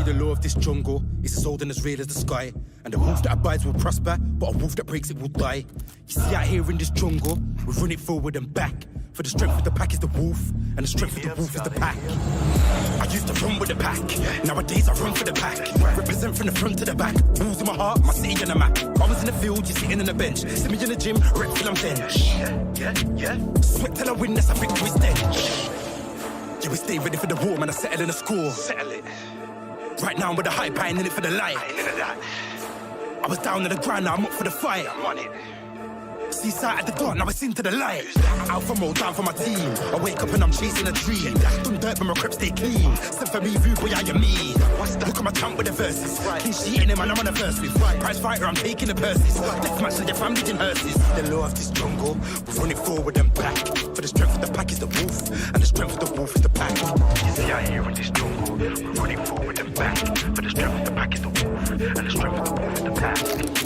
See the law of this jungle is as old and as real as the sky. And the wolf that abides will prosper, but a wolf that breaks it will die. You see out here in this jungle, we run it forward and back. For the strength of the pack is the wolf, and the strength of the wolf is the pack. I used to run with the pack, nowadays I run for the pack. Represent from the front to the back, balls in my heart, my city on the map. I was in the field, you're sitting on the bench. See me in the gym, rep till I'm bench. Sweat till I win, that's a victory stench. Yeah, we stay ready for the war, man, I settle in the score. Settle it. Right now I'm with the hype, I ain't in it for the light. I was down on the ground, now I'm up for the fight. I'm on it. See sight at the dark, now it's into the light. Alpha mode, down for my team. I wake up and I'm chasing a dream. Done dirt, but my crep stay clean. Send for me, rude, boy, how you mean? Look at my count with the verses. Clean sheet in him, and I'm on a verse with. Prize fighter, I'm taking the purses. Deathmatch and your family in hearses. The law of this jungle, we run it forward and back. For the strength of the pack is the wolf, and the strength of the wolf is the pack. See out here in this jungle, we run it forward and back. For the strength of the pack is the wolf, and the strength of the wolf is the pack.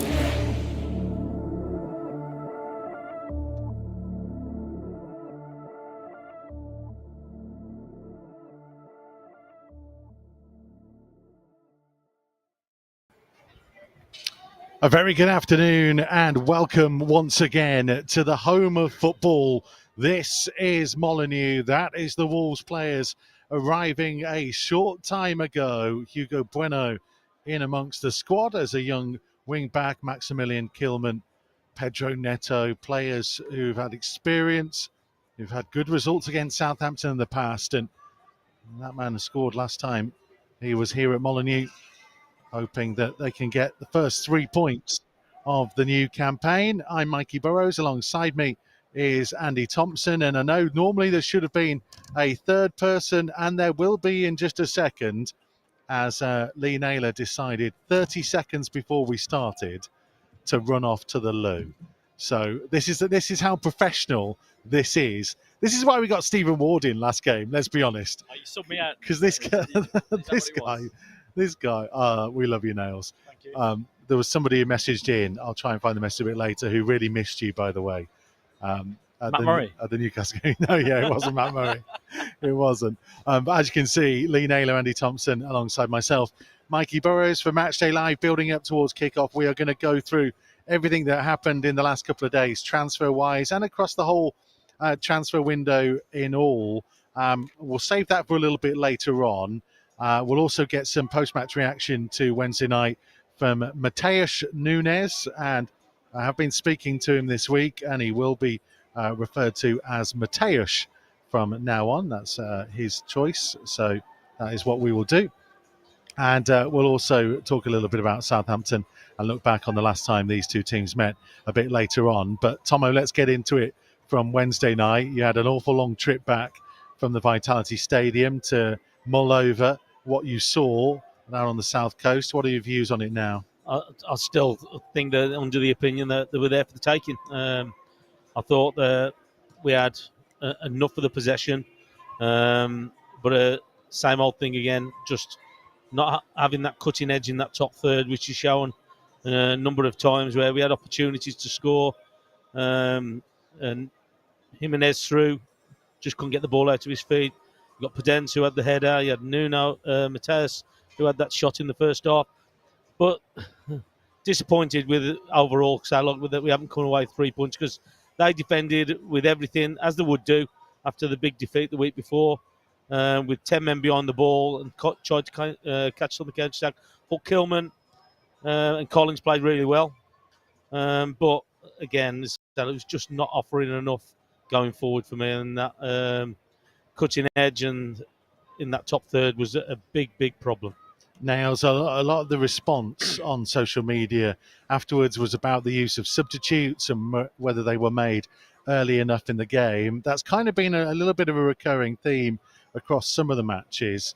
A very good afternoon and welcome once again to the home of football. This is Molineux. That is the Wolves players arriving a short time ago. Hugo Bueno in amongst the squad as a young wing-back, Maximilian Kilman, Pedro Neto, players who've had experience, who've had good results against Southampton in the past. And that man scored last time he was here at Molineux, hoping that they can get the first 3 points of the new campaign. I'm Mikey Burrows. Alongside me is Andy Thompson. And I know normally there should have been a third person, and there will be in just a second, as Lee Naylor decided 30 seconds before we started to run off to the loo. So this is how professional this is. This is why we got Stephen Ward in last game, let's be honest. You subbed me out. Because this guy, we love you, Nails. Thank you. There was somebody who messaged in, I'll try and find the message a bit later, who really missed you, by the way. Matt Murray? At the Newcastle game. No, yeah, it wasn't Matt Murray. It wasn't. But as you can see, Lee Naylor, Andy Thompson, alongside myself, Mikey Burrows for Matchday Live, building up towards kickoff. We are going to go through everything that happened in the last couple of days, transfer-wise, and across the whole transfer window in all. We'll save that for a little bit later on. We'll also get some post-match reaction to Wednesday night from Matheus Nunes, and I have been speaking to him this week, and he will be referred to as Matheus from now on. That's his choice, so that is what we will do. And we'll also talk a little bit about Southampton and look back on the last time these two teams met a bit later on. But Tomo, let's get into it from Wednesday night. You had an awful long trip back from the Vitality Stadium to mull over what you saw down on the south coast. What are your views on it now? I still think they're under the opinion that they were there for the taking. I thought that we had enough of the possession, but same old thing again, just not having that cutting edge in that top third, which is shown a number of times where we had opportunities to score, and Jimenez through, just couldn't get the ball out of his feet. You got Podence who had the header. You had Nuno, Matheus who had that shot in the first half. But disappointed with overall, that we haven't come away with 3 points, because they defended with everything, as they would do after the big defeat the week before, with 10 men behind the ball, and tried to catch some counter-attack. But Kilman and Collins played really well. But again, it was just not offering enough going forward for me, and that cutting edge and in that top third was a big problem. Nails, a lot of the response on social media afterwards was about the use of substitutes and whether they were made early enough in the game. That's kind of been a little bit of a recurring theme across some of the matches.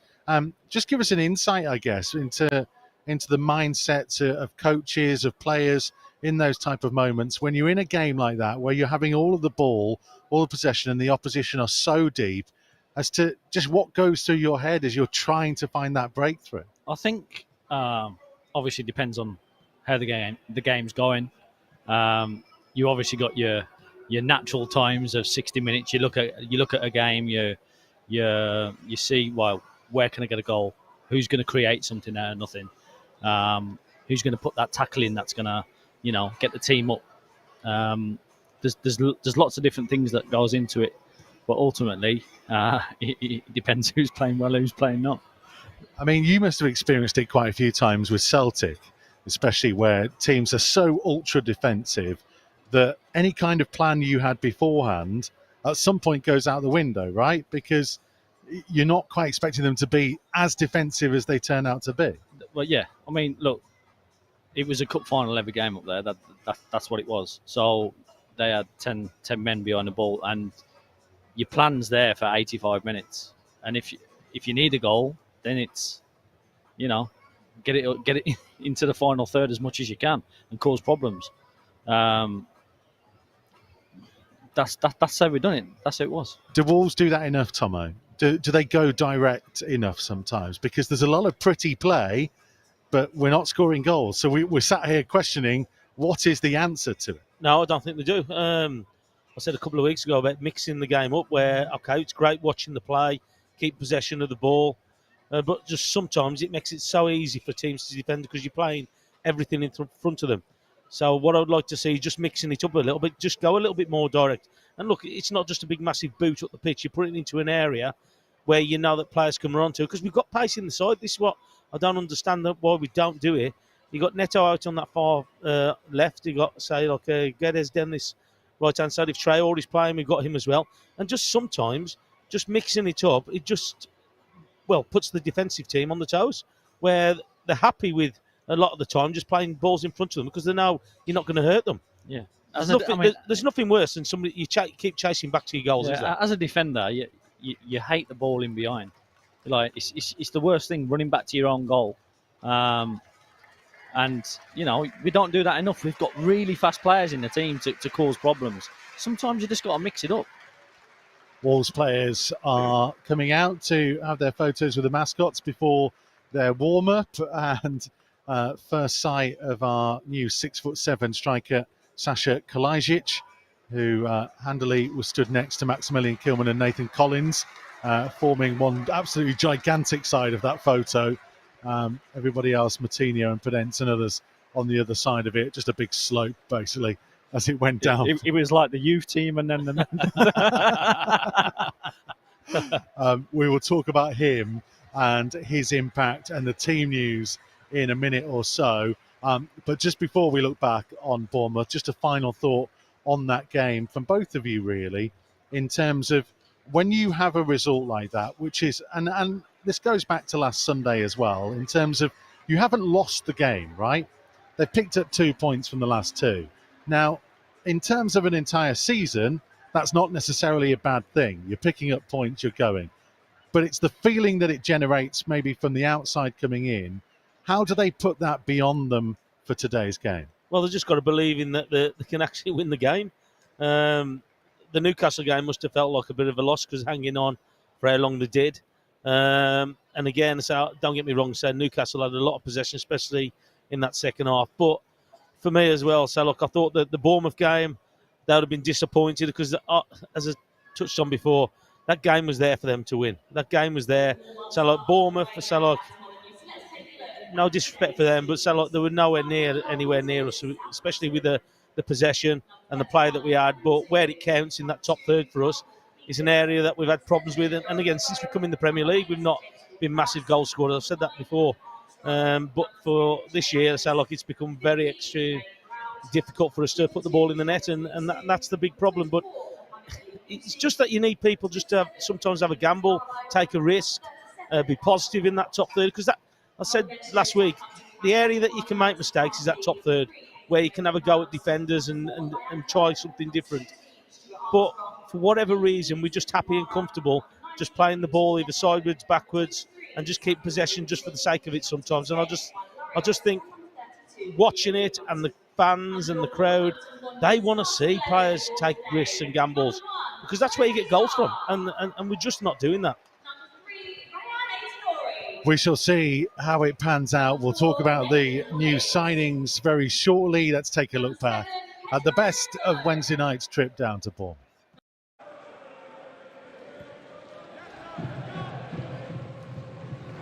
Just give us an insight, I guess, into the mindsets of coaches, of players in those type of moments when you're in a game like that, where you're having all of the ball, all the possession, and the opposition are so deep, as to just what goes through your head as you're trying to find that breakthrough. I think obviously depends on how the game's going. You obviously got your natural times of 60 minutes. You look at a game, you see, well, where can I get a goal? who's going to create something out of nothing, who's going to put that tackle in that's going to, get the team up. There's lots of different things that goes into it, but ultimately it depends who's playing well, who's playing not. I mean, you must have experienced it quite a few times with Celtic, especially where teams are so ultra defensive that any kind of plan you had beforehand at some point goes out the window, right? Because you're not quite expecting them to be as defensive as they turn out to be. Well, yeah. I mean, look, it was a cup final every game up there. That's what it was. So they had 10 men behind the ball, and your plan's there for 85 minutes. And if you need a goal, then it's, get it into the final third as much as you can and cause problems. That's how we've done it. That's how it was. Do Wolves do that enough, Tomo? Do they go direct enough sometimes? Because there's a lot of pretty play, but we're not scoring goals. So we're sat here questioning what is the answer to it. No, I don't think they do. I said a couple of weeks ago about mixing the game up where, okay, it's great watching the play, keep possession of the ball, but just sometimes it makes it so easy for teams to defend because you're playing everything in front of them. So what I would like to see is just mixing it up a little bit, just go a little bit more direct. And look, it's not just a big, massive boot up the pitch. You put it into an area where you know that players can run to, because we've got pace in the side. This is what I don't understand why we don't do it. You got Neto out on that far left. You got, say, like Guedes down this right-hand side. If Traore is playing, we've got him as well. And just sometimes, just mixing it up, it just, puts the defensive team on the toes, where they're happy with, a lot of the time, just playing balls in front of them because they know you're not going to hurt them. Yeah. There's nothing worse than somebody you keep chasing back to your goals, is there? As a defender, you hate the ball in behind. Like it's the worst thing, running back to your own goal. And, we don't do that enough. We've got really fast players in the team to cause problems. Sometimes you just got to mix it up. Wolves players are coming out to have their photos with the mascots before their warm-up, and first sight of our new 6'7" striker, Sasha Kalajic, who handily was stood next to Maximilian Kilman and Nathan Collins, forming one absolutely gigantic side of that photo. Everybody else, Moutinho and Podence and others on the other side of it, just a big slope basically as it went down. It was like the youth team and then we will talk about him and his impact and the team news in a minute or so. But just before we look back on Bournemouth, just a final thought on that game from both of you, really, in terms of when you have a result like that, which is, and this goes back to last Sunday as well, in terms of you haven't lost the game, right? They've picked up 2 points from the last two. Now, in terms of an entire season, that's not necessarily a bad thing. You're picking up points, you're going. But it's the feeling that it generates maybe from the outside coming in. How do they put that beyond them for today's game? Well, they've just got to believe in that they can actually win the game. The Newcastle game must have felt like a bit of a loss because hanging on for how long they did. And again, so don't get me wrong, so Newcastle had a lot of possession, especially in that second half. But for me as well, so look, I thought that the Bournemouth game, they would have been disappointed because, as I touched on before, that game was there for them to win. That game was there. So like Bournemouth, so like, no disrespect for them, but so like they were anywhere near us, especially with the possession and the play that we had. But where it counts in that top third for us is an area that we've had problems with. And again, since we've come in the Premier League, we've not been massive goal scorers. I've said that before. But for this year, so like it's become very extremely difficult for us to put the ball in the net, and that's the big problem. But it's just that you need people just to sometimes have a gamble, take a risk, be positive in that top third. Because that, I said last week, the area that you can make mistakes is that top third, where you can have a go at defenders and try something different. But for whatever reason, we're just happy and comfortable just playing the ball either sideways, backwards, and just keep possession just for the sake of it sometimes. And I just think watching it, and the fans and the crowd, they want to see players take risks and gambles, because that's where you get goals from, and we're just not doing that. We shall see how it pans out. We'll talk about the new signings very shortly. Let's take a look back at the best of Wednesday night's trip down to Bournemouth.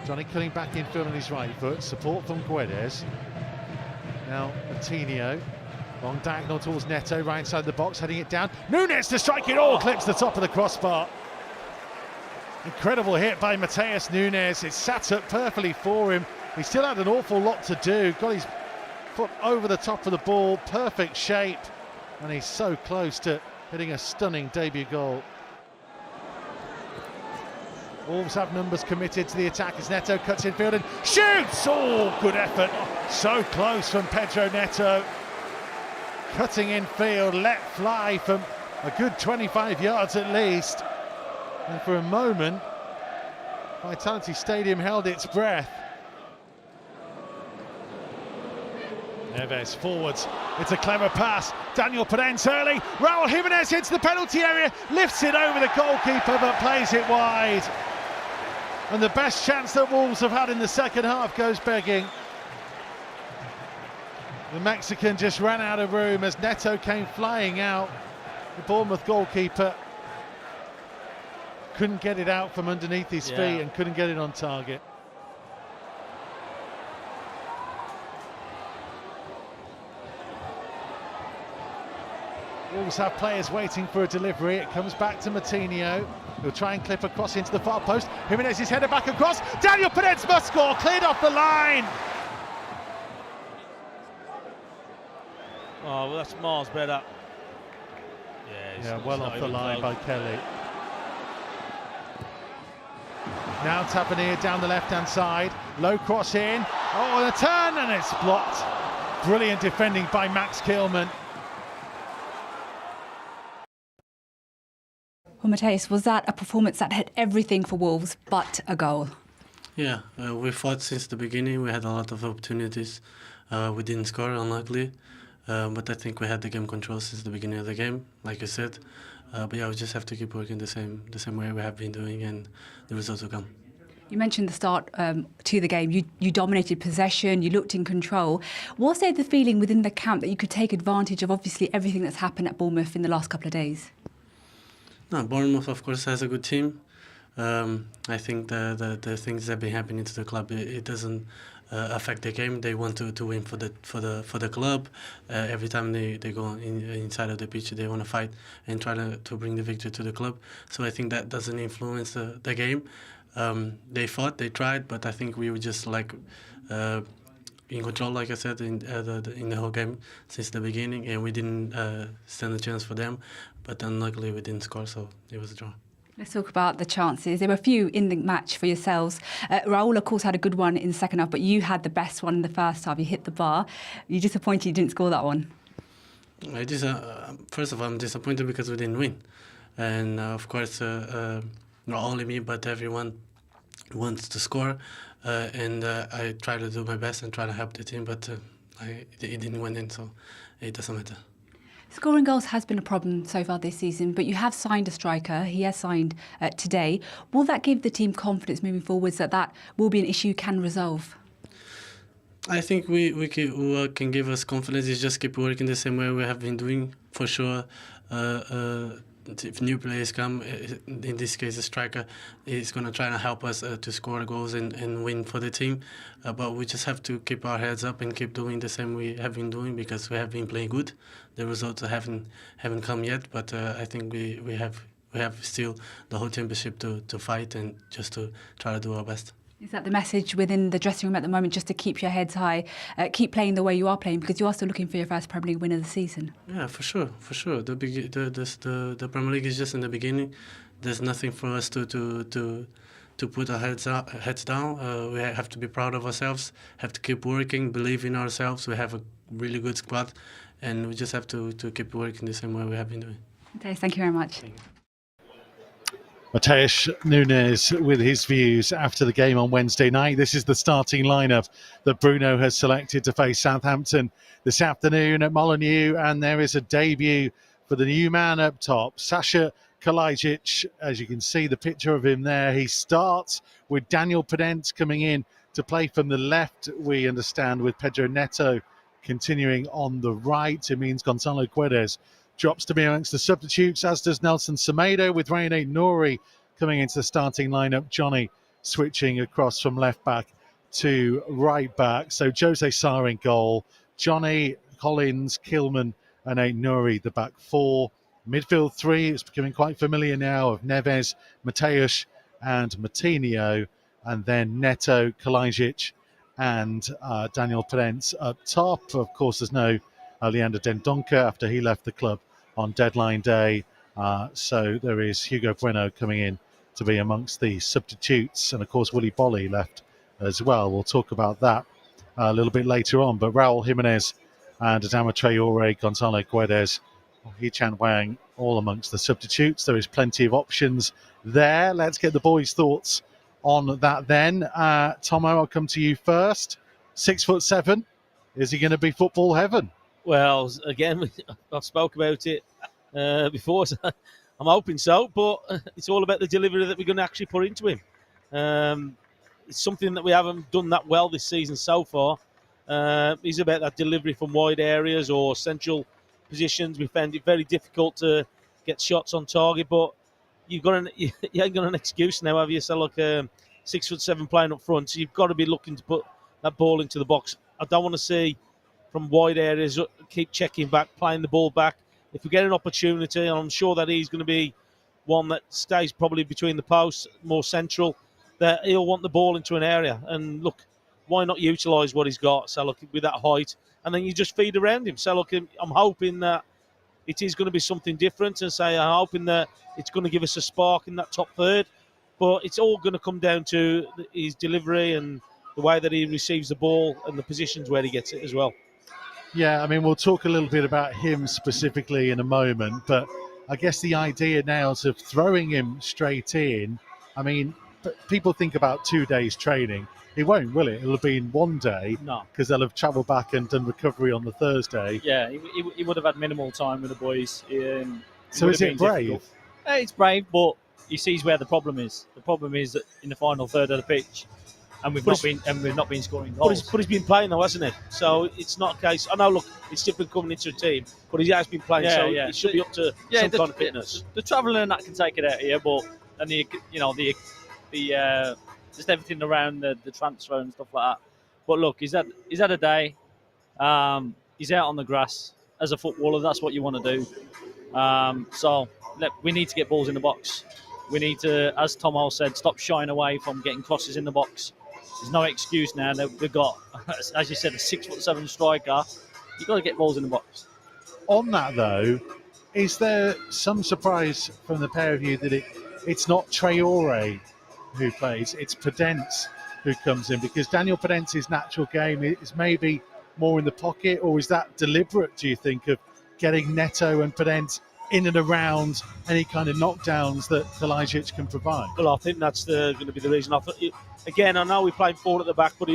Johnny cutting back infield on his right foot. Support from Guedes. Now Matinho. Long diagonal towards Neto, right inside the box, heading it down. Nunes to strike it all, clips the top of the crossbar. Incredible hit by Matheus Nunes. It sat up perfectly for him. He still had an awful lot to do. Got his foot over the top of the ball, perfect shape. And he's so close to hitting a stunning debut goal. Wolves have numbers committed to the attack as Neto cuts infield and shoots! Oh, good effort. So close from Pedro Neto. Cutting infield, let fly from a good 25 yards at least. And for a moment, Vitality Stadium held its breath. Neves forwards, it's a clever pass. Daniel Pedence early. Raul Jimenez hits the penalty area, lifts it over the goalkeeper but plays it wide. And the best chance that Wolves have had in the second half goes begging. The Mexican just ran out of room as Neto came flying out. The Bournemouth goalkeeper couldn't get it out from underneath his feet and couldn't get it on target. Wolves have players waiting for a delivery. It comes back to Matinho. He'll try and clip across into the far post. Jimenez is headed back across. Daniel Pedence must score, cleared off the line. Oh, well, that's miles better. Yeah, well off the line by Kelly. Now Tavernier down the left-hand side. Low cross in. Oh, and a turn, and it's blocked. Brilliant defending by Max Kilman. Well, Matheus, was that a performance that had everything for Wolves but a goal? Yeah, we fought since the beginning. We had a lot of opportunities. We didn't score, unluckily. But I think we had the game control since the beginning of the game, like you said. But yeah, we just have to keep working the same way we have been doing, and the results will come. You mentioned the start to the game. You dominated possession, you looked in control. Was there the feeling within the camp that you could take advantage of obviously everything that's happened at Bournemouth in the last couple of days? No, Bournemouth, of course, has a good team. I think the things that have been happening to the club, it doesn't affect the game. They want to win for the club. Every time they go inside of the pitch, they want to fight and try to bring the victory to the club. So I think that doesn't influence the game. They fought, they tried, but I think we were just like in control, like I said, in the whole game since the beginning, and we didn't stand a chance for them. But unluckily, we didn't score, so it was a draw. Let's talk about the chances. There were a few in the match for yourselves. Raul, of course, had a good one in the second half, but you had the best one in the first half. You hit the bar. You're disappointed you didn't score that one? First of all, I'm disappointed because we didn't win. And of course, not only me, but everyone wants to score. And I try to do my best and try to help the team, but it didn't win in, so it doesn't matter. Scoring goals has been a problem so far this season, but you have signed a striker. He has signed today. Will that give the team confidence moving forwards that will be an issue you can resolve? I think what can give us confidence is just keep working the same way we have been doing, for sure. If new players come, in this case a striker, is going to try to help us to score goals and win for the team. But we just have to keep our heads up and keep doing the same we have been doing, because we have been playing good. The results haven't come yet, but I think we have still the whole championship to fight and just to try to do our best. Is that the message within the dressing room at the moment, just to keep your heads high, keep playing the way you are playing, because you are still looking for your first Premier League win of the season? Yeah, for sure. The Premier League is just in the beginning. There's nothing for us to put our heads down. We have to be proud of ourselves, have to keep working, believe in ourselves. We have a really good squad, and we just have to keep working the same way we have been doing. Okay, thank you very much. Thank you. Matheus Nunes with his views after the game on Wednesday night. This is the starting lineup that Bruno has selected to face Southampton this afternoon at Molineux, and there is a debut for the new man up top, Sasha Kalajic. As you can see the picture of him there, he starts with Daniel Pedence coming in to play from the left, we understand, with Pedro Neto continuing on the right. It means Gonzalo Guedes drops to be amongst the substitutes, as does Nelson Semedo, with Reine Nouri coming into the starting lineup. Johnny, switching across from left back to right back. So Jose Sarr in goal, Johnny, Collins, Kilman and Nouri, the back four. Midfield three, it's becoming quite familiar now, of Neves, Mateus and Matinho, and then Neto, Kalajdzic and Daniel Perez up top. Of course, there's no Leander Dendoncker after he left the club on deadline day. So there is Hugo Bueno coming in to be amongst the substitutes. And of course, Willy Bolly left as well. We'll talk about that a little bit later on. But Raul Jimenez and Adama Traore, Gonzalo Guedes, Hee-Chan Wang, all amongst the substitutes. There is plenty of options there. Let's get the boys' thoughts on that then. Tomo, I'll come to you first. 6'7", is he going to be football heaven? Well, again, I've spoke about it before, so I'm hoping so, but it's all about the delivery that we're going to actually put into him. It's something that we haven't done that well this season so far. It's about that delivery from wide areas or central positions. We found it very difficult to get shots on target, but you ain't got an excuse now, have you? So, look, 6'7" playing up front, so you've got to be looking to put that ball into the box. I don't want to see from wide areas, keep checking back, playing the ball back. If we get an opportunity, and I'm sure that he's going to be one that stays probably between the posts, more central, that he'll want the ball into an area. And look, why not utilise what he's got? So look, with that height, and then you just feed around him. So look, I'm hoping that it is going to be something different, and I'm hoping that it's going to give us a spark in that top third. But it's all going to come down to his delivery and the way that he receives the ball and the positions where he gets it as well. Yeah, I mean, we'll talk a little bit about him specifically in a moment, but I guess the idea now is of throwing him straight in. I mean, people think about 2 days training. It won't, will it? It'll be in 1 day. No. Because they'll have travelled back and done recovery on the Thursday. Yeah, he would have had minimal time with the boys. So is it brave? Difficult. It's brave, but he sees where the problem is. The problem is that in the final third of the pitch, and we've not been scoring goals. But he's been playing though, hasn't he? So it's not a case. I know. Look, it's different coming into a team, but he has been playing. He should be up to some kind of fitness. The travelling and that can take it out here, but then the just everything around the transfer and stuff like that. But look, he's had a day. He's out on the grass as a footballer. That's what you want to do. So we need to get balls in the box. We need to, as Tom Hall said, stop shying away from getting crosses in the box. There's no excuse now. We've got, as you said, a 6'7" striker. You've got to get balls in the box. On that, though, is there some surprise from the pair of you that it's not Traore who plays, it's Podence who comes in? Because Daniel Podence's natural game is maybe more in the pocket, or is that deliberate, do you think, of getting Neto and Podence in and around any kind of knockdowns that Kalajdzic can provide? Well, I think that's going to be the reason. Again, I know we're playing forward at the back, but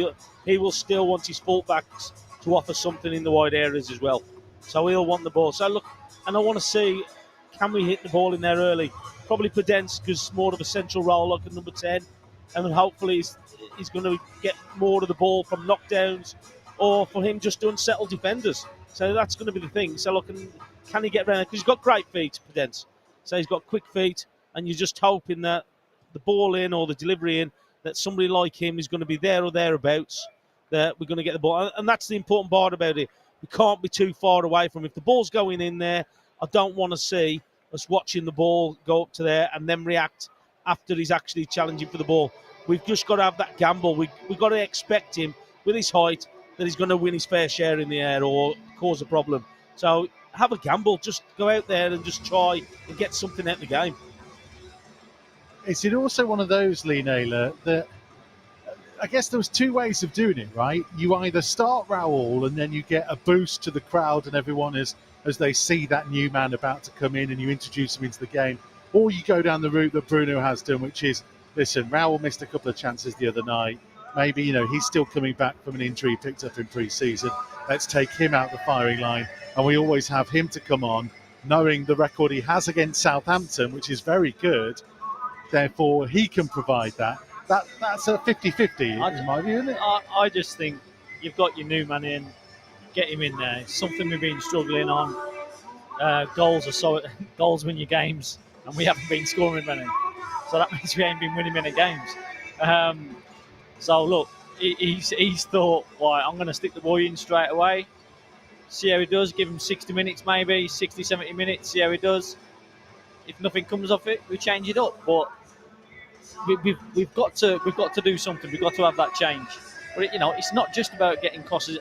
he will still want his full-backs to offer something in the wide areas as well. So he'll want the ball. So look, and I want to see, can we hit the ball in there early? Probably Podence, because more of a central role like at number 10. And hopefully he's going to get more of the ball from knockdowns, or for him just to unsettle defenders. So that's going to be the thing. So look, can he get around? Because he's got great feet, Podence. So he's got quick feet, and you're just hoping that the ball in or the delivery in, that somebody like him is going to be there or thereabouts, that we're going to get the ball. And that's the important part about it. We can't be too far away from him. If the ball's going in there, I don't want to see us watching the ball go up to there and then react after he's actually challenging for the ball. We've just got to have that gamble. We've got to expect him, with his height, that he's going to win his fair share in the air or cause a problem. So have a gamble. Just go out there and just try and get something out of the game. Is it also one of those, Lee Naylor, that I guess there was two ways of doing it, right? You either start Raul and then you get a boost to the crowd and everyone as they see that new man about to come in and you introduce him into the game, or you go down the route that Bruno has done, which is, listen, Raul missed a couple of chances the other night. Maybe, he's still coming back from an injury he picked up in pre-season. Let's take him out the firing line. And we always have him to come on, knowing the record he has against Southampton, which is very good. Therefore, he can provide that. That's a 50-50, in my view, isn't it? I just think you've got your new man in, get him in there. It's something we've been struggling on. Goals win your games, and we haven't been scoring many. So that means we ain't been winning many games. So look, he's thought, right, I'm going to stick the boy in straight away, see how he does, give him 60 minutes maybe, 60, 70 minutes, see how he does. If nothing comes off it, we change it up. But we've got to do something. We've got to have that change. But it's not just about getting crosses.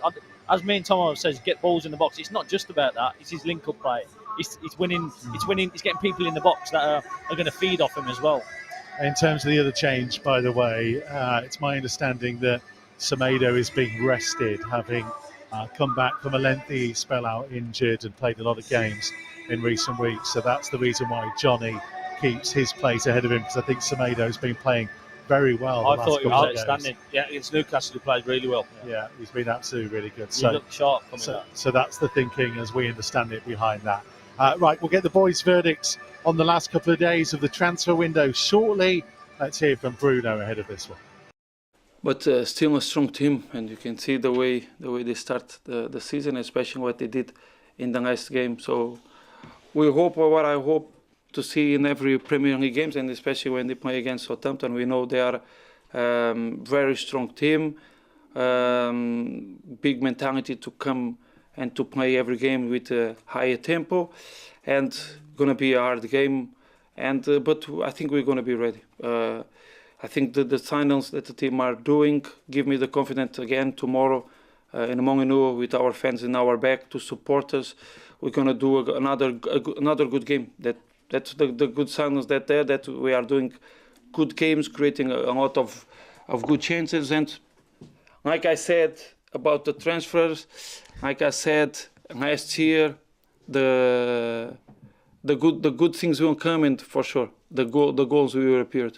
As me and Tom says, get balls in the box. It's not just about that. It's his link-up play. It's winning. It's winning. It's getting people in the box that are going to feed off him as well. In terms of the other change, by the way, it's my understanding that Semedo is being rested, having come back from a lengthy spell out injured and played a lot of games in recent weeks. So that's the reason why Johnny keeps his place ahead of him, because I think Semedo's been playing very well. I thought he was outstanding. Yeah, against Newcastle, he played really well. Yeah, he's been absolutely really good. He looked sharp coming back. So that's the thinking as we understand it behind that. Right, we'll get the boys' verdicts on the last couple of days of the transfer window shortly. Let's hear from Bruno ahead of this one. But still a strong team, and you can see the way they start the season, especially what they did in the last game. So we hope, or what I hope to see in every Premier League games, and especially when they play against Southampton, we know they are very strong team, big mentality to come and to play every game with a higher tempo, and gonna be a hard game. And but I think we're gonna be ready. I think the signals that the team are doing give me the confidence again tomorrow in Molineux with our fans in our back to support us. We're gonna do another good game. That's the good signals that we are doing good games, creating a lot of good chances. And like I said about the transfers, like I said last year, the good things will come, and for sure the goals will appear.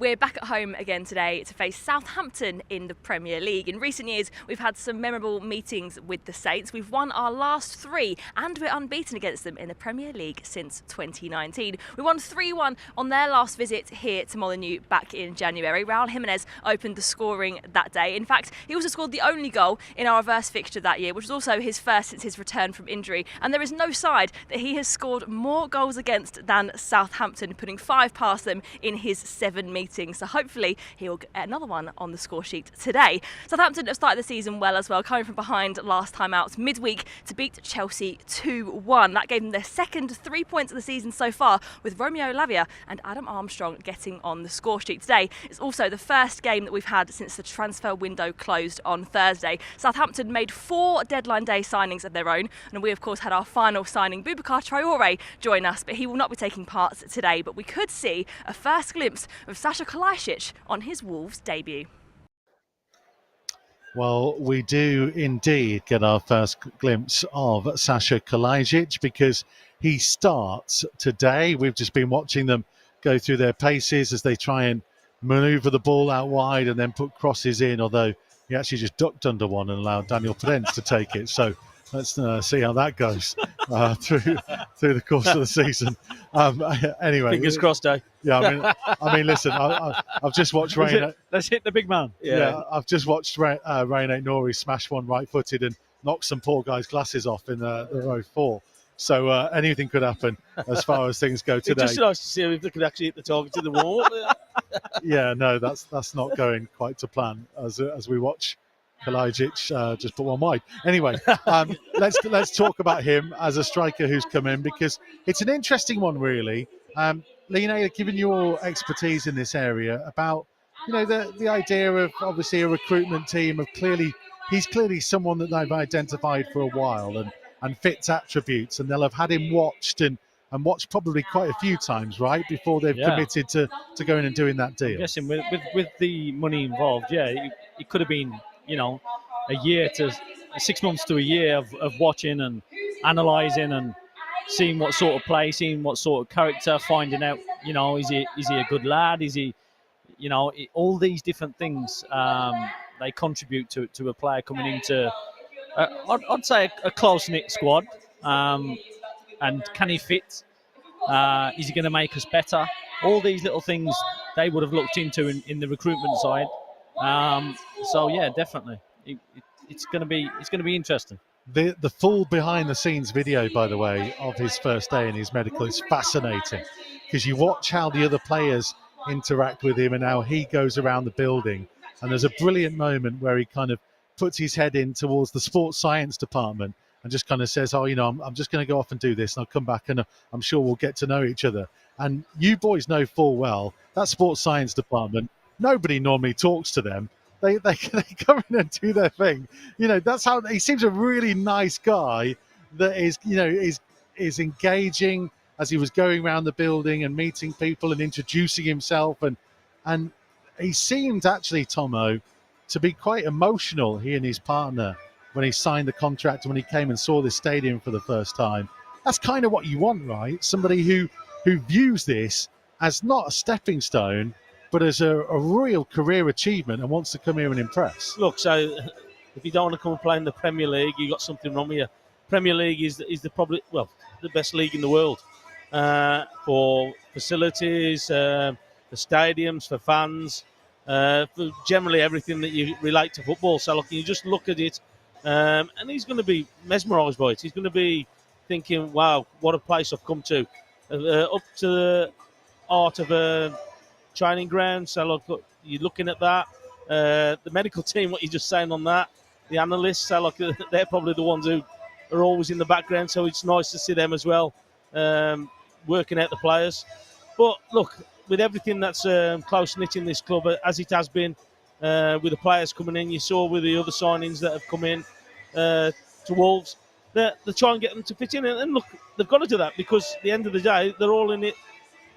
We're back at home again today to face Southampton in the Premier League. In recent years, we've had some memorable meetings with the Saints. We've won our last 3 and we're unbeaten against them in the Premier League since 2019. We won 3-1 on their last visit here to Molineux back in January. Raul Jimenez opened the scoring that day. In fact, he also scored the only goal in our reverse fixture that year, which was also his first since his return from injury. And there is no side that he has scored more goals against than Southampton, putting 5 past them in his 7 meetings. So hopefully he'll get another one on the score sheet today. Southampton have started the season well as well, coming from behind last time out midweek to beat Chelsea 2-1. That gave them their second 3 points of the season so far, with Romeo Lavia and Adam Armstrong getting on the score sheet today. It's also the first game that we've had since the transfer window closed on Thursday. Southampton made 4 deadline day signings of their own, and we of course had our final signing, Boubacar Traoré, join us, but he will not be taking part today. But we could see a first glimpse of Sasha Kalajdzic on his Wolves debut. Well, we do indeed get our first glimpse of Sasha Kalajdzic because he starts today. We've just been watching them go through their paces as they try and manoeuvre the ball out wide and then put crosses in, although he actually just ducked under one and allowed Daniel Pedence to take it. So let's see how that goes through the course of the season. Anyway, Fingers crossed, eh? Yeah, I mean, listen, I've just watched Rain. Let's hit the big man. Yeah, I've just watched Rain Nouri smash one right-footed and knock some poor guy's glasses off in the row 4. So anything could happen as far as things go today. It's just nice to see if they could actually hit the target to the wall. Yeah, no, that's not going quite to plan as we watch Kalajdzic just put one wide. Anyway, let's talk about him as a striker who's come in, because it's an interesting one, really. Line, given your expertise in this area, about the idea of obviously a recruitment team of he's clearly someone that they've identified for a while and fits attributes, and they'll have had him watched and watched probably quite a few times, right, before they've committed to going and doing that deal. I'm guessing with the money involved, it could have been a year to 6 months to a year of watching and analysing and seeing what sort of play, seeing what sort of character, finding out, is he a good lad? Is he, all these different things, they contribute to a player coming into, I'd say, a close-knit squad. And can he fit? Is he going to make us better? All these little things they would have looked into in the recruitment side. So yeah, definitely, it's going to be interesting. The full behind-the-scenes video, by the way, of his first day in his medical is fascinating, because you watch how the other players interact with him and how he goes around the building. And there's a brilliant moment where he kind of puts his head in towards the sports science department and just kind of says, oh, I'm just going to go off and do this, and I'll come back, and I'm sure we'll get to know each other. And you boys know full well that sports science department, nobody normally talks to them. They come in and do their thing. That's how he seems a really nice guy that is engaging as he was going around the building and meeting people and introducing himself. And he seemed actually, Tomo, to be quite emotional, he and his partner, when he signed the contract and when he came and saw this stadium for the first time. That's kind of what you want, right? Somebody who views this as not a stepping stone, but as a real career achievement and wants to come here and impress. Look, so if you don't want to come and play in the Premier League, you got something wrong with you. Premier League is probably the best league in the world for facilities, for stadiums, for fans, for generally everything that you relate to football. So you just look at it, and he's going to be mesmerised by it. He's going to be thinking, "Wow, what a place I've come to!" Up to the art of a training ground. So look, you're looking at that. The medical team, what you're just saying on that, the analysts, so they're probably the ones who are always in the background. So it's nice to see them as well, working out the players. But look, with everything that's close knit in this club, as it has been, with the players coming in, you saw with the other signings that have come in to Wolves, they try and get them to fit in. And look, they've got to do that, because at the end of the day, they're all in it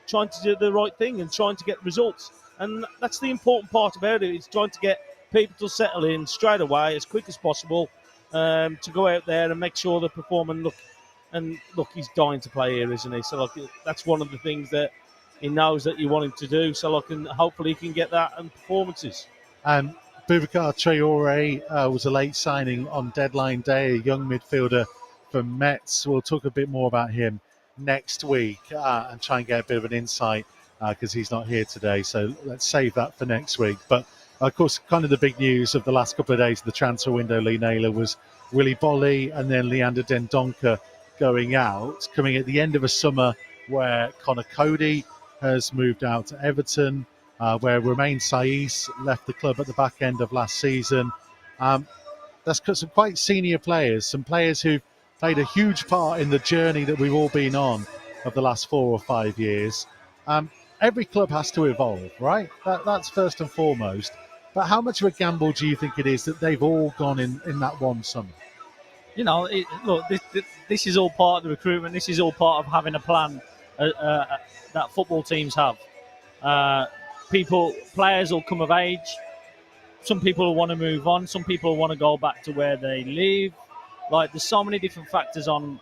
trying to do the right thing and trying to get results. And that's the important part about it. It's trying to get people to settle in straight away as quick as possible, to go out there and make sure they perform. And look, he's dying to play here, isn't he? So that's one of the things that he knows that you want him to do. So and hopefully he can get that and performances. And Boubacar Traoré was a late signing on deadline day, a young midfielder from Metz. We'll talk a bit more about him next week and try and get a bit of an insight because he's not here today. So let's save that for next week. But of course, kind of the big news of the last couple of days of the transfer window, Lee Naylor, was Willy Bolly and then Leander Dendoncker going out, coming at the end of a summer where Connor Cody has moved out to Everton, where Romain Saiss left the club at the back end of last season. That's got some quite senior players, some players who've played a huge part in the journey that we've all been on of the last 4 or 5 years. Every club has to evolve, right? That's first and foremost. But how much of a gamble do you think it is that they've all gone in that one summer? Look, this is all part of the recruitment. This is all part of having a plan that football teams have. Players will come of age. Some people will want to move on. Some people want to go back to where they live. There's so many different factors on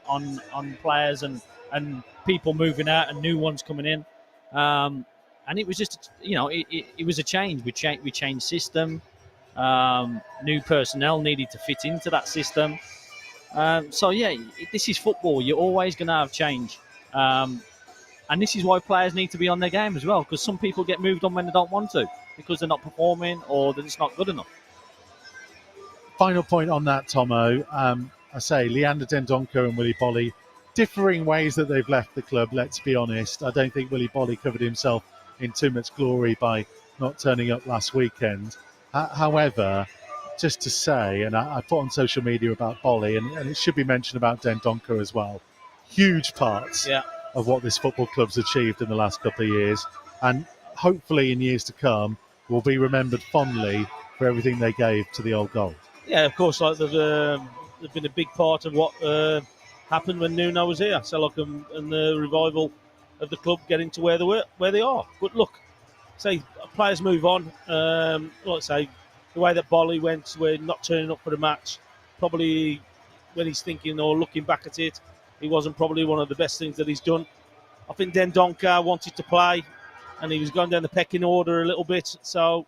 players and people moving out and new ones coming in. And it was just, it was a change. We changed system. New personnel needed to fit into that system. This is football. You're always going to have change. And this is why players need to be on their game as well, because some people get moved on when they don't want to, because they're not performing or they're just not good enough. Final point on that, Tomo. I say Leander Dendoncker and Willy Bolly, differing ways that they've left the club, let's be honest. I don't think Willy Bolly covered himself in too much glory by not turning up last weekend. However, just to say, and I put on social media about Bolly, and it should be mentioned about Dendoncker as well, huge parts of what this football club's achieved in the last couple of years, and hopefully in years to come will be remembered fondly for everything they gave to the old Gold. Yeah, of course, they've been a big part of what happened when Nuno was here. So and the revival of the club getting to where they are. But look, say players move on. Let's say the way that Bolly went, we're not turning up for the match. Probably when he's thinking or looking back at it, he wasn't probably one of the best things that he's done. I think Dendoncker wanted to play, and he was going down the pecking order a little bit. So,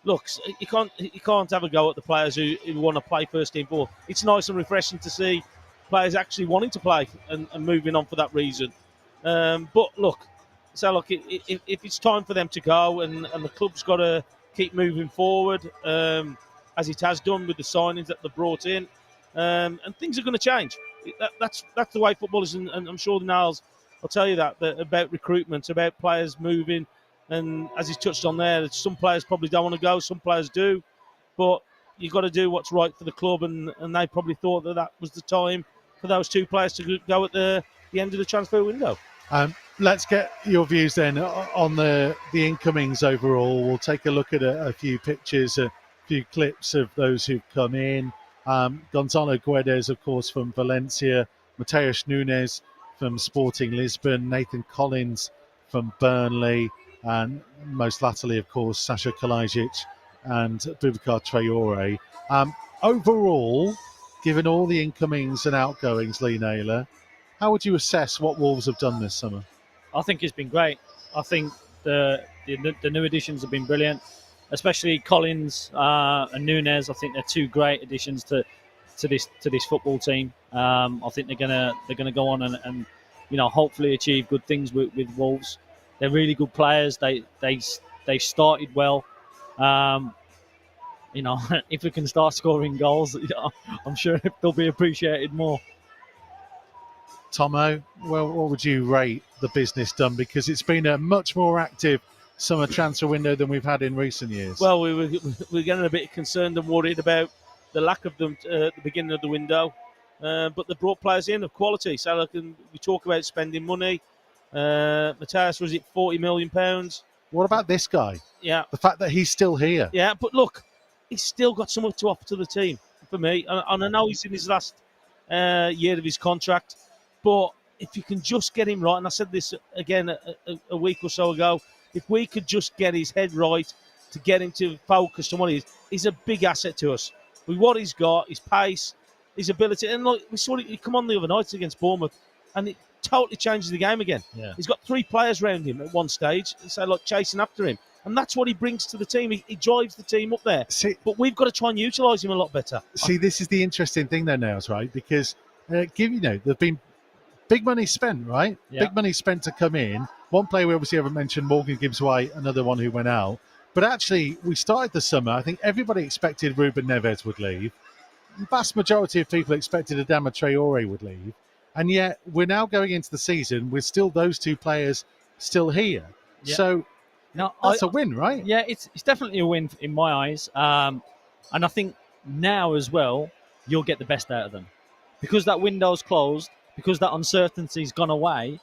look, you can't have a go at the players who want to play first team ball. It's nice and refreshing to see players actually wanting to play and moving on for that reason. But look, if it's time for them to go and the club's got to keep moving forward, as it has done with the signings that they've brought in, and things are going to change. That's the way football is, and I'm sure the Niles will tell you that about recruitment, about players moving And as he's touched on there, some players probably don't want to go, some players do. But you've got to do what's right for the club, and they probably thought that was the time for those 2 players to go at the end of the transfer window. Let's get your views then on the incomings overall. We'll take a look at a few pictures, a few clips of those who've come in. Gonzalo Guedes, of course, from Valencia, Matheus Nunes from Sporting Lisbon, Nathan Collins from Burnley, and most latterly, of course, Sasha Kalajic and Boubacar Traore. Overall, given all the incomings and outgoings, Lee Naylor, how would you assess what Wolves have done this summer? I think it's been great. I think the new additions have been brilliant, especially Collins and Nunes. I think they're 2 great additions to this football team. I think they're gonna go on and hopefully achieve good things with Wolves. They're really good players. They started well. If we can start scoring goals, I'm sure they'll be appreciated more. Tomo, well, what would you rate the business done? Because it's been a much more active summer transfer window than we've had in recent years. Well, we were getting a bit concerned and worried about the lack of them at the beginning of the window. But they brought players in of quality. So we talk about spending money. Matthias, was it £40 million? What about this guy? Yeah. The fact that he's still here. Yeah, but look, he's still got something to offer to the team for me. And I know he's in his last year of his contract. But if you can just get him right, and I said this again a week or so ago, if we could just get his head right to get him to focus on what he is, he's a big asset to us. With what he's got, his pace, his ability. And like we saw it come on the other night against Bournemouth, and it totally changes the game again. Yeah. He's got 3 players around him at one stage, so like chasing after him. And that's what he brings to the team. He drives the team up there. But we've got to try and utilise him a lot better. See, this is the interesting thing though, Nails, right? Because, there've been big money spent, right? Yeah. Big money spent to come in. One player we obviously haven't mentioned, Morgan Gibbs-White, another one who went out. But actually, we started the summer, I think everybody expected Ruben Neves would leave. The vast majority of people expected Adama Traore would leave. And yet, we're now going into the season with still those 2 players still here. Yeah. So, that's a win, right? Yeah, it's definitely a win in my eyes. And I think now as well, you'll get the best out of them. Because that window's closed, because that uncertainty's gone away,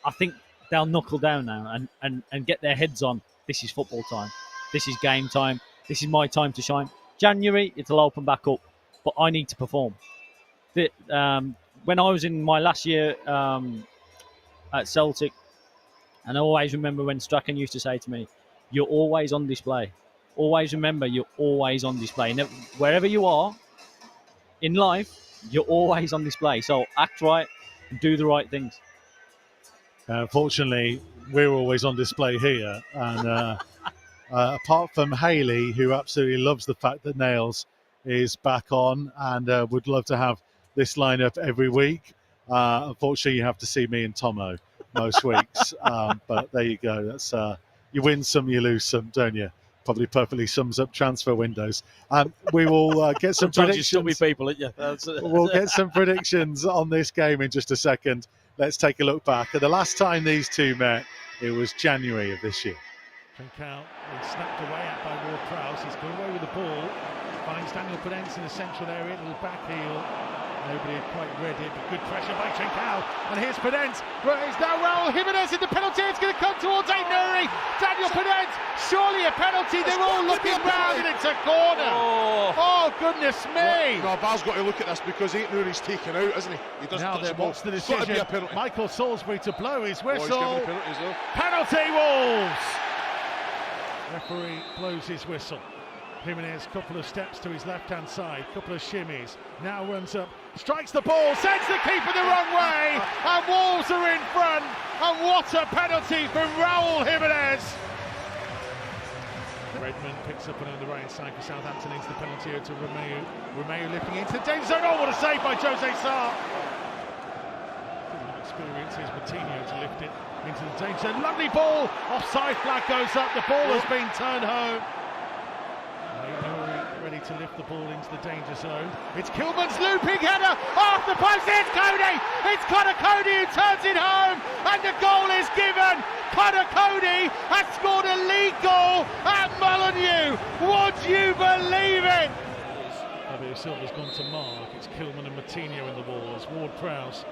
I think they'll knuckle down now and get their heads on, this is football time. This is game time. This is my time to shine. January, it'll open back up, but I need to perform. When I was in my last year at Celtic, and I always remember when Strachan used to say to me, you're always on display. Always remember, you're always on display. And wherever you are in life, you're always on display. So act right and do the right things. Fortunately, we're always on display here. And apart from Hayley, who absolutely loves the fact that Nails is back on and would love to have this lineup every week, unfortunately, you have to see me and Tomo most weeks. But there you go. That's you win some, you lose some, don't you? Probably perfectly sums up transfer windows. We will get some Sometimes predictions. you still be people, aren't you? We'll get some predictions on this game in just a second. Let's take a look back at the last time these 2 met. It was January of this year. Trincao is snapped away at by Ward-Prowse. He's gone away with the ball. Finds Daniel Podence in the central area. Little back heel. Nobody had quite read it, but good pressure by Trincao. And here's Podence. It's now Raul Jimenez in the penalty. It's going to come towards Aït-Nouri. Daniel Podence. Surely a penalty. They're all looking round and it's a corner. Oh goodness me. No, Val's got to look at this because Aït-Nouri's taken out, isn't he? He doesn't Now touch then, the ball. what's the It's got to be decision? a penalty. Michael Salisbury to blow his Oh, he's whistle. giving penalties though. Penalty Wolves. Referee blows his whistle. Jimenez, couple of steps to his left-hand side, couple of shimmies, now runs up, strikes the ball, sends the keeper the wrong way, and Wolves are in front, and what a penalty from Raul Jimenez! Redmond picks up on the right side for Southampton into the penalty area to Romeu. Romeu lifting into the danger zone. Oh, what a save by Jose Sarr! Experience is Matinho to lift it into the danger zone. Lovely ball, offside flag goes up, the ball has been turned home. Ready Kelly to lift the ball into the danger zone. It's Kilman's looping header off the post. It's Cody. It's Connor Cody who turns it home, and the goal is given. Connor Cody has scored a league goal at Molineux. Would you believe it? Matheus Silva's gone to mark. It's Kilman and Matinho in the wall as Ward-Prowse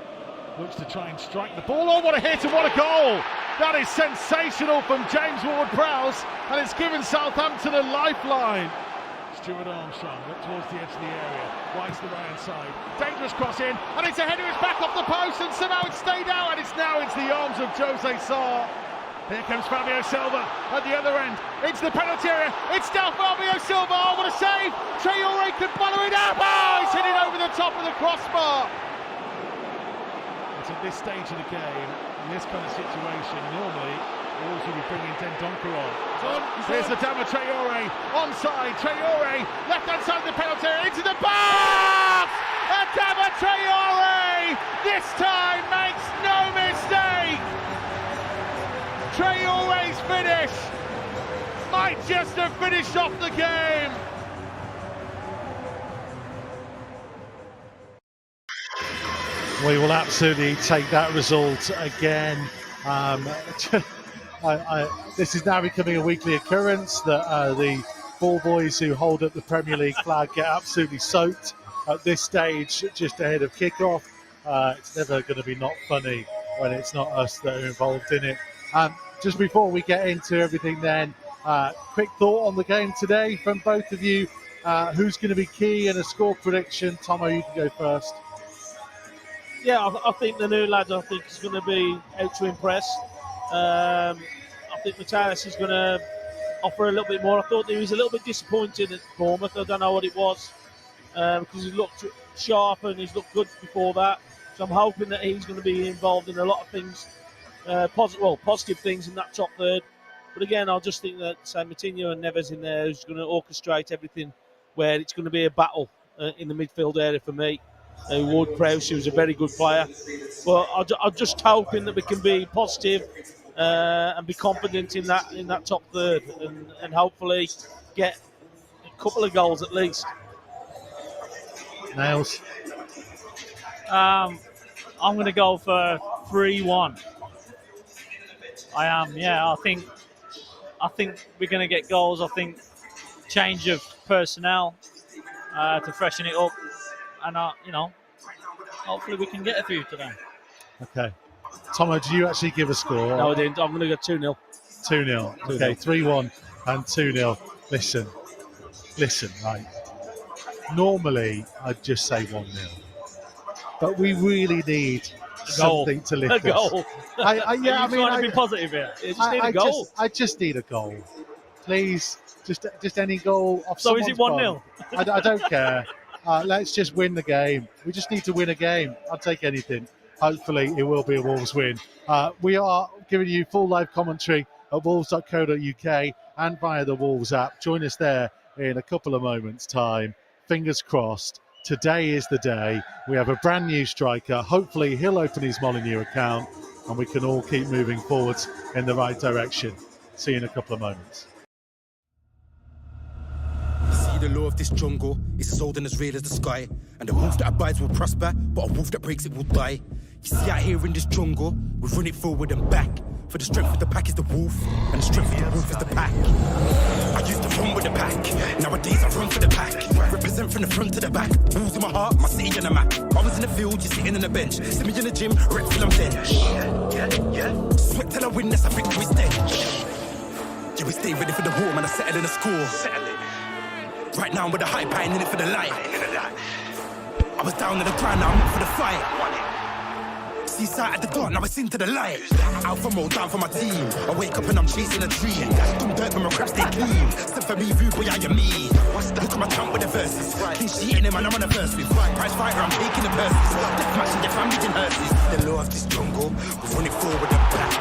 looks to try and strike the ball. Oh, what a hit and what a goal! That is sensational from James Ward-Prowse, and it's given Southampton a lifeline. Stuart Armstrong look towards the edge of the area, wide to the right hand side, dangerous cross in, and it's a header, it's back off the post, and somehow it's stayed out, and it's now into the arms of Jose Sarr. Here comes Fabio Silva at the other end, into the penalty area, it's still Fabio Silva, oh what a save! Traoré could follow it up, oh he's hit it over the top of the crossbar! It's at this stage of the game, in this kind of situation, normally Wolves will be bringing Dendoncker on. Here's Adama Traoré, onside, Traoré, left hand side of the penalty area, into the box! Adama Traoré, this time makes no mistake! Traoré's finish might just have finished off the game. We will absolutely take that result again. This is now becoming a weekly occurrence that the ball boys who hold up the Premier League flag get absolutely soaked at this stage, just ahead of kickoff. It's never going to be not funny when it's not us that are involved in it. Just before we get into everything then, quick thought on the game today from both of you. Who's going to be key in a score prediction? Tomo, you can go first. Yeah, I think the new lad, is going to be out to impress. I think Matheus is going to offer a little bit more. I thought he was a little bit disappointed at Bournemouth. I don't know what it was, because he looked sharp and he's looked good before that. So I'm hoping that he's going to be involved in a lot of things, positive things in that top third. But again, I just think that Matinho and Neves in there is going to orchestrate everything, where it's going to be a battle in the midfield area for me. Ward-Prowse, who's a very good player. But I'm just hoping that we can be positive and be confident in that top third, and hopefully get a couple of goals at least. Nails. I'm going to go for 3-1. I am, yeah. I think we're going to get goals. I think change of personnel to freshen it up, and hopefully we can get a few today. Okay. Tomo, do you actually give a score? No, I didn't. I'm going to go 2-0. 2-0. Okay, 3-1 and 2-0. Listen, right. Normally, I'd just say 1-0. But we really need something to lift a goal. us. I mean, trying to be positive here. You just need a goal. I just need a goal. Please, just any goal off So is someone's it 1-0? bomb. I don't care. Let's just win the game. We just need to win a game. I'll take anything. Hopefully, it will be a Wolves win. We are giving you full live commentary at wolves.co.uk and via the Wolves app. Join us there in a couple of moments' time. Fingers crossed. Today is the day. We have a brand new striker. Hopefully, he'll open his Molineux account and we can all keep moving forwards in the right direction. See you in a couple of moments. See, the law of this jungle is as old and as real as the sky. And the wolf that abides will prosper, but a wolf that breaks it will die. You see, out here in this jungle, we run it forward and back. For the strength of the pack is the wolf, and the strength of the wolf is the pack. I used to run with the pack, nowadays I run for the pack. Represent from the front to the back, wolves in my heart, my city on the map. I was in the field, you're sitting on the bench. See me in the gym, rep till I'm bench. Sweat till I win, that's a victory stench. Yeah, we stay ready for the war, man, I settle in the score. Right now I'm with the hype, I ain't in it for the light. I was down in the ground, now I'm up for the fight. Seaside at the dark, now it's into the light. Alpha mode, down for my team. I wake up and I'm chasing a dream. Don't dirt, but my crap stay clean. Step for me, rude, boy, how you mean? Look at my count with the verses. King cheating him and I'm on a verse with. Prize fighter, I'm taking the purses. Death matching their families in hearses. The law of this jungle, we run it forward and back.